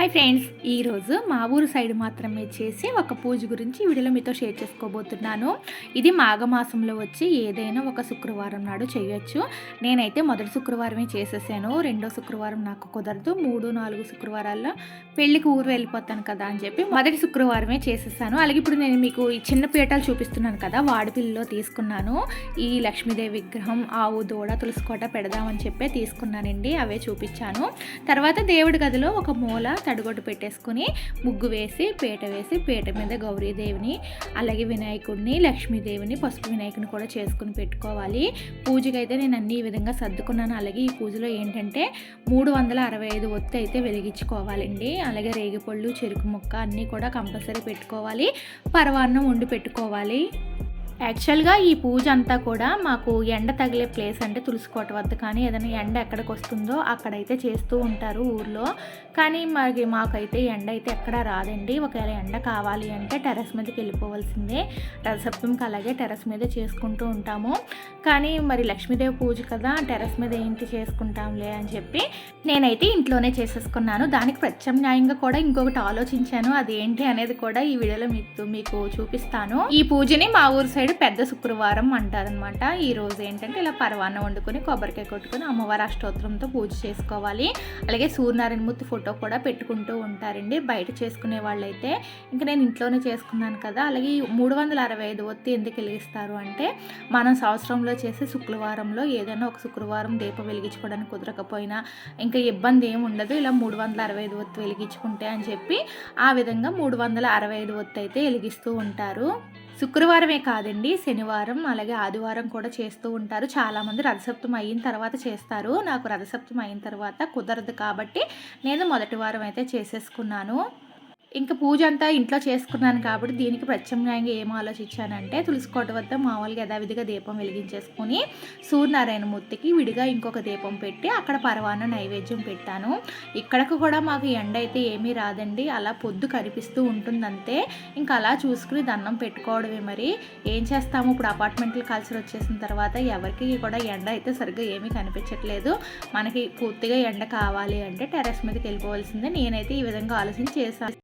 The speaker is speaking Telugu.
హాయ్ ఫ్రెండ్స్, ఈరోజు మా ఊరు సైడ్ మాత్రమే చేసి ఒక పూజ గురించి వీడియోలో మీతో షేర్ చేసుకోబోతున్నాను. ఇది మాఘమాసంలో వచ్చి ఏదైనా ఒక శుక్రవారం నాడు చేయొచ్చు. నేనైతే మొదటి శుక్రవారమే చేసేసాను. రెండో శుక్రవారం నాకు కుదరదు. 3-4 శుక్రవారాల్లో పెళ్ళికి ఊరు వెళ్ళిపోతాను కదా అని చెప్పి మొదటి శుక్రవారమే చేసేసాను. అలాగే ఇప్పుడు నేను మీకు ఈ చిన్న పీటలు చూపిస్తున్నాను కదా, వాడిపిల్లిలో తీసుకున్నాను. ఈ లక్ష్మీదేవి విగ్రహం, ఆవు, దూడ, తులసికోట పెడదామని చెప్పి తీసుకున్నానండి. అవే చూపించాను. తర్వాత దేవుడి గదిలో ఒక మూల తడిగొట్టు పెట్టేసుకుని ముగ్గు వేసి పీట మీద గౌరీదేవిని, అలాగే వినాయకుడిని, లక్ష్మీదేవిని, పసుపు వినాయకుని కూడా చేసుకుని పెట్టుకోవాలి. పూజకి అయితే నేను అన్ని ఈ విధంగా సర్దుకున్నాను. అలాగే ఈ పూజలో ఏంటంటే 365 ఒత్తి అయితే వెలిగించుకోవాలండి. అలాగే రేగిపళ్ళు, చెరుకు ముక్క అన్నీ కూడా కంపల్సరీ పెట్టుకోవాలి. పరవాన్నం వండి పెట్టుకోవాలి. యాక్చువల్గా ఈ పూజ అంతా కూడా మాకు ఎండ తగిలే ప్లేస్ అంటే తులసికోట వద్ద కానీ ఏదైనా ఎండ ఎక్కడికి వస్తుందో అక్కడైతే చేస్తూ ఉంటారు ఊర్లో. కానీ మాకైతే ఎండ అయితే ఎక్కడా రాదండి. ఒకవేళ ఎండ కావాలి అంటే టెర్రస్ మీదకి వెళ్ళిపోవాల్సిందే. రథసప్తమికి అలాగే టెర్రస్ మీద చేసుకుంటూ ఉంటాము. కానీ మరి లక్ష్మీదేవి పూజ కదా, టెర్రస్ మీద ఏంటి చేసుకుంటాంలే అని చెప్పి నేనైతే ఇంట్లోనే చేసేసుకున్నాను. దానికి ప్రత్యామ్నాయంగా కూడా ఇంకొకటి ఆలోచించాను. అదేంటి అనేది కూడా ఈ వీడియోలో మీకు చూపిస్తాను. ఈ పూజని మా ఊరు సైడ్ పెద్ద శుక్రవారం అంటారనమాట. ఈ రోజు ఏంటంటే ఇలా పరవాన్నం వండుకొని కొబ్బరికాయ కొట్టుకొని అమ్మవారి అష్టోత్తరంతో పూజ చేసుకోవాలి. అలాగే సూర్యనారాయణమూర్తి ఫోటో కూడా పెట్టుకుంటూ ఉంటారండి బయట చేసుకునే వాళ్ళైతే. ఇంకా నేను ఇంట్లోనే చేసుకున్నాను కదా. అలాగే 365 ఒత్తి ఎందుకు వెలిగిస్తారు అంటే, మనం సంవత్సరంలో చేసే శుక్రవారంలో ఏదైనా ఒక శుక్రవారం దీపం వెలిగించుకోవడానికి కుదరకపోయినా ఇంకా ఇబ్బంది ఏమి ఉండదు, ఇలా 365 ఒత్తి వెలిగించుకుంటే అని చెప్పి ఆ విధంగా 365 ఒత్తి అయితే వెలిగిస్తూ ఉంటారు. శుక్రవారమే కాదండి, శనివారం అలాగే ఆదివారం కూడా చేస్తూ ఉంటారు. చాలామంది రథసప్తమి అయిన తర్వాత చేస్తారు. నాకు రథసప్తమి అయిన తర్వాత కుదరదు కాబట్టి నేను మొదటి వారం అయితే చేసేసుకున్నాను. ఇంకా పూజ అంతా ఇంట్లో చేసుకున్నాను కాబట్టి దీనికి ప్రత్యామ్నాయంగా ఏం ఆలోచించానంటే, తులసికోట వద్ద మామూలుగా యథావిధిగా దీపం వెలిగించేసుకొని సూర్యనారాయణమూర్తికి విడిగా ఇంకొక దీపం పెట్టి అక్కడ పరవాన్నం నైవేద్యం పెట్టాను. ఇక్కడకు కూడా మాకు ఎండ అయితే ఏమీ రాదండి, అలా పొద్దు కనిపిస్తూ ఉంటుంది అంతే. ఇంకా అలా చూసుకుని దండం పెట్టుకోవడమే. మరి ఏం చేస్తాము, ఇప్పుడు అపార్ట్మెంట్లు కల్చర్ వచ్చేసిన తర్వాత ఎవరికి కూడా ఎండ అయితే సరిగ్గా ఏమీ కనిపించట్లేదు. మనకి పూర్తిగా ఎండ కావాలి అంటే టెర్రస్ మీదకి వెళ్ళిపోవాల్సిందే. నేనైతే ఈ విధంగా ఆలోచన చేశాను.